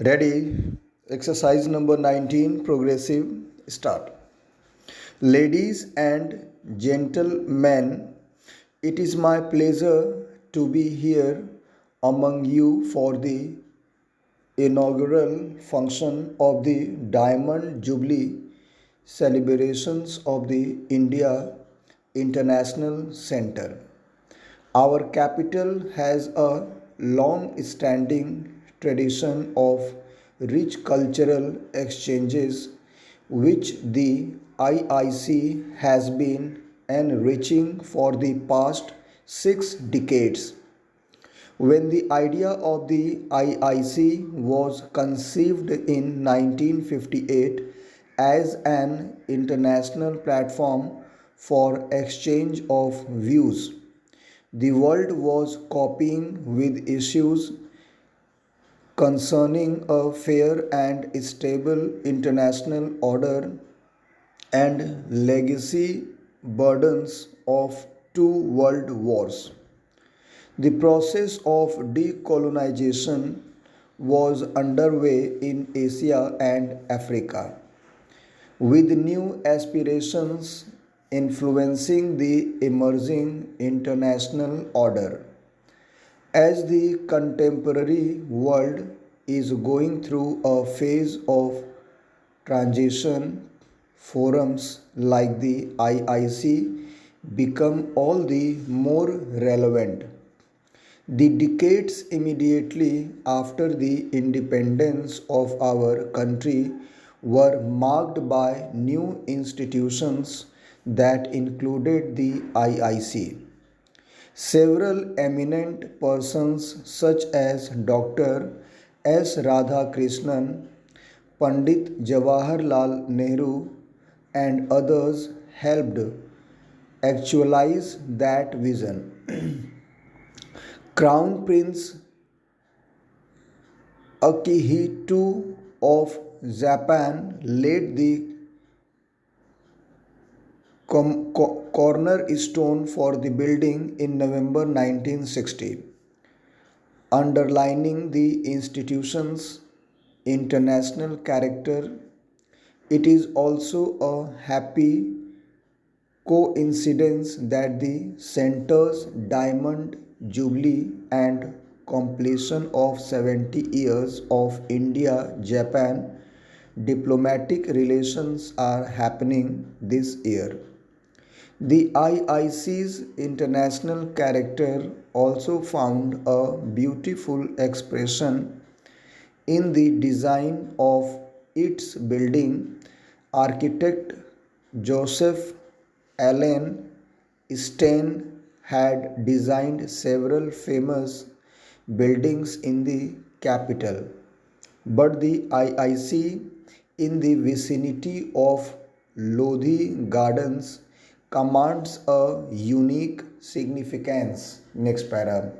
Ready? Exercise number 19, progressive, start. Ladies and gentlemen, it is my pleasure to be here among you for the inaugural function of the Diamond Jubilee celebrations of the India International Center. Our capital has a long standing tradition of rich cultural exchanges, which the IIC has been enriching for the past 6 decades. When the idea of the IIC was conceived in 1958 as an international platform for exchange of views, the world was coping with issues concerning a fair and stable international order and legacy burdens of two world wars. The process of decolonization was underway in Asia and Africa, with new aspirations influencing the emerging international order. As the contemporary world is going through a phase of transition, forums like the IIC become all the more relevant. The decades immediately after the independence of our country were marked by new institutions that included the IIC. Several eminent persons such as Dr. S. Radhakrishnan, Pandit Jawaharlal Nehru, and others helped actualize that vision. Crown Prince Akihito of Japan laid the cornerstone for the building in November 1960, underlining the institution's international character. It is also a happy coincidence that the center's Diamond Jubilee and completion of 70 years of India Japan diplomatic relations are happening this year. The IIC's international character also found a beautiful expression in the design of its building. Architect Joseph Allen Stein had designed several famous buildings in the capital, but the IIC in the vicinity of Lodhi Gardens commands a unique significance. Next para.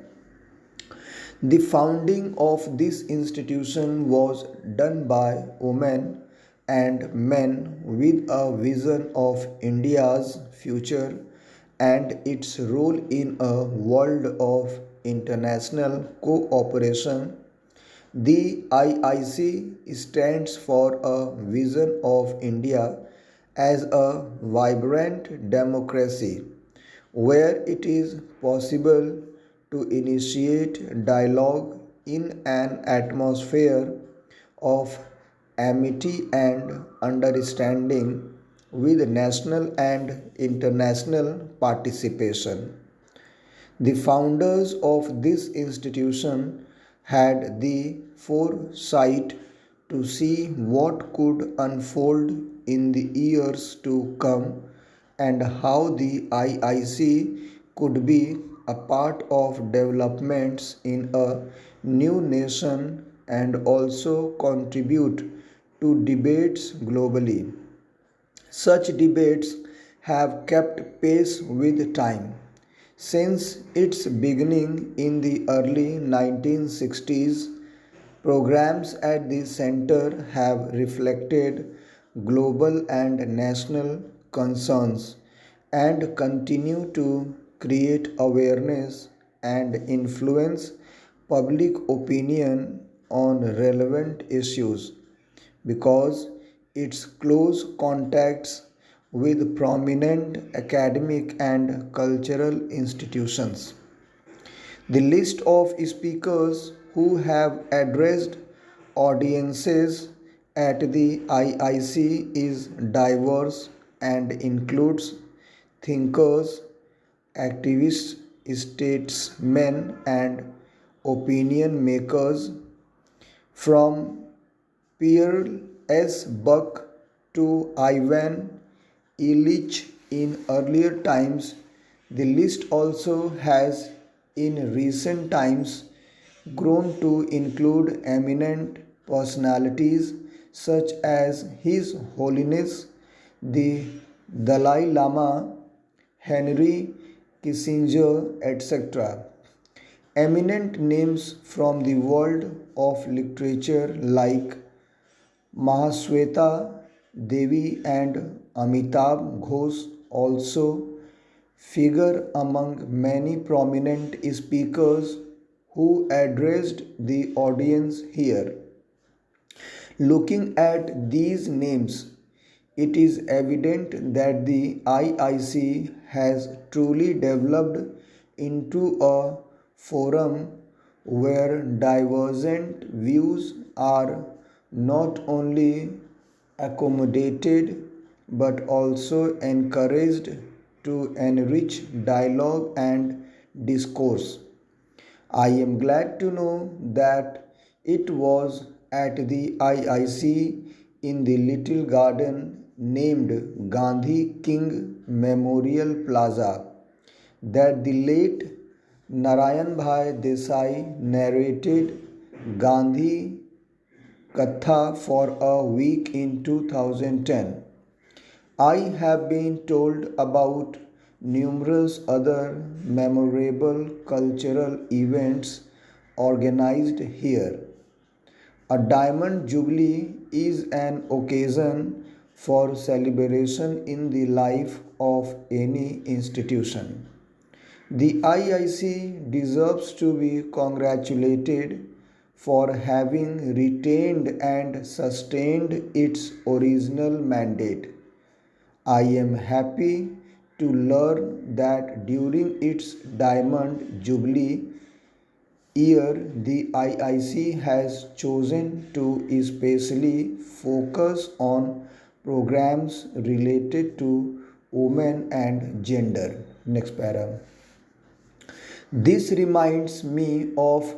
The founding of this institution was done by women and men with a vision of India's future and its role in a world of international cooperation. The IIC stands for a vision of India as a vibrant democracy where it is possible to initiate dialogue in an atmosphere of amity and understanding with national and international participation. The founders of this institution had the foresight to see what could unfold in the years to come and how the IIC could be a part of developments in a new nation and also contribute to debates globally. Such debates have kept pace with time. Since its beginning in the early 1960s, programs at the center have reflected global and national concerns and continue to create awareness and influence public opinion on relevant issues because its close contacts with prominent academic and cultural institutions. The list of speakers who have addressed audiences at the IIC is diverse and includes thinkers, activists, statesmen, and opinion makers from Pierre S. Buck to Ivan Illich in earlier times. The list also has in recent times grown to include eminent personalities such as His Holiness the Dalai Lama, Henry Kissinger, etc. Eminent names from the world of literature like Mahasweta Devi and Amitabh Ghosh also figure among many prominent speakers who addressed the audience here. Looking at these names, it is evident that the IIC has truly developed into a forum where divergent views are not only accommodated but also encouraged to enrich dialogue and discourse. I am glad to know that it was at the IIC in the little garden named Gandhi King Memorial Plaza that the late Narayan Bhai Desai narrated Gandhi Katha for a week in 2010. I have been told about numerous other memorable cultural events organized here. A Diamond Jubilee is an occasion for celebration in the life of any institution. The IIC deserves to be congratulated for having retained and sustained its original mandate. I am happy to learn that during its Diamond Jubilee year, the IIC has chosen to especially focus on programs related to women and gender. Next para. This reminds me of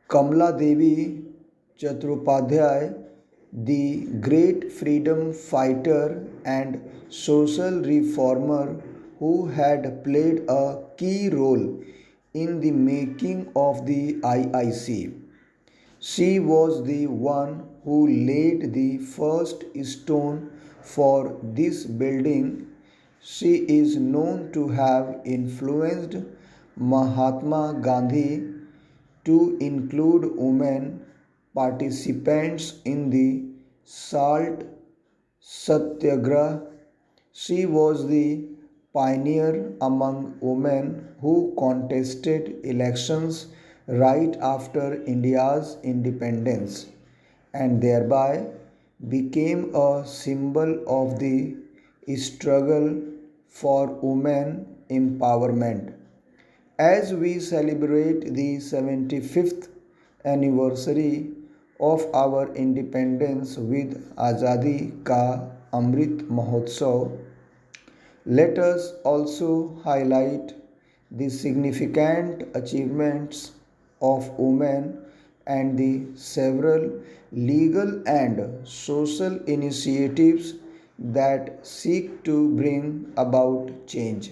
Kamala Devi Chattopadhyay, the great freedom fighter and social reformer who had played a key role in the making of the IIC. She was the one who laid the first stone for this building. She is known to have influenced Mahatma Gandhi to include women participants in the Salt Satyagraha. She was the pioneer among women who contested elections right after India's independence and thereby became a symbol of the struggle for women empowerment. As we celebrate the 75th anniversary of our independence with Azadi Ka Amrit Mahotsav, let us also highlight the significant achievements of women and the several legal and social initiatives that seek to bring about change.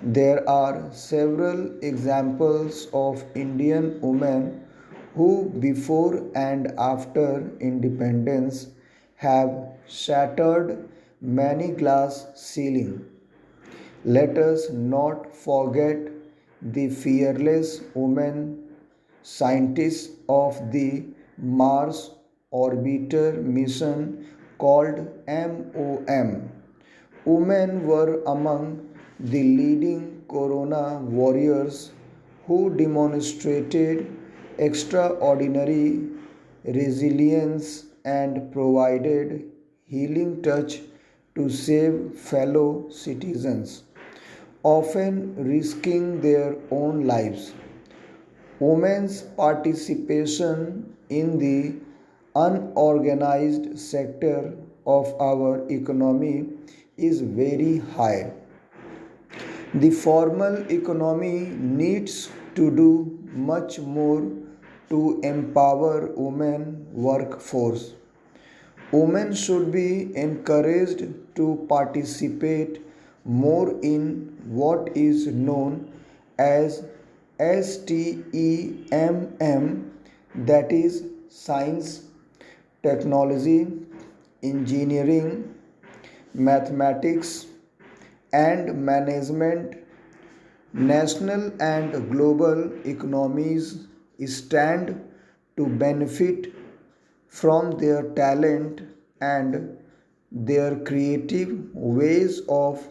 There are several examples of Indian women who, before and after independence, have shattered many glass ceilings. Let us not forget the fearless women scientists of the Mars Orbiter mission called MOM. Women were among the leading corona warriors who demonstrated extraordinary resilience and provided healing touch to save fellow citizens, often risking their own lives. Women's participation in the unorganized sector of our economy is very high. The formal economy needs to do much more to empower women workforce. Women should be encouraged to participate more in what is known as STEMM, that is science, technology, engineering, mathematics, and management. National and global economies stand to benefit from their talent and their creative ways of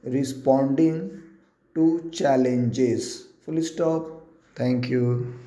responding to challenges. Full stop. Thank you.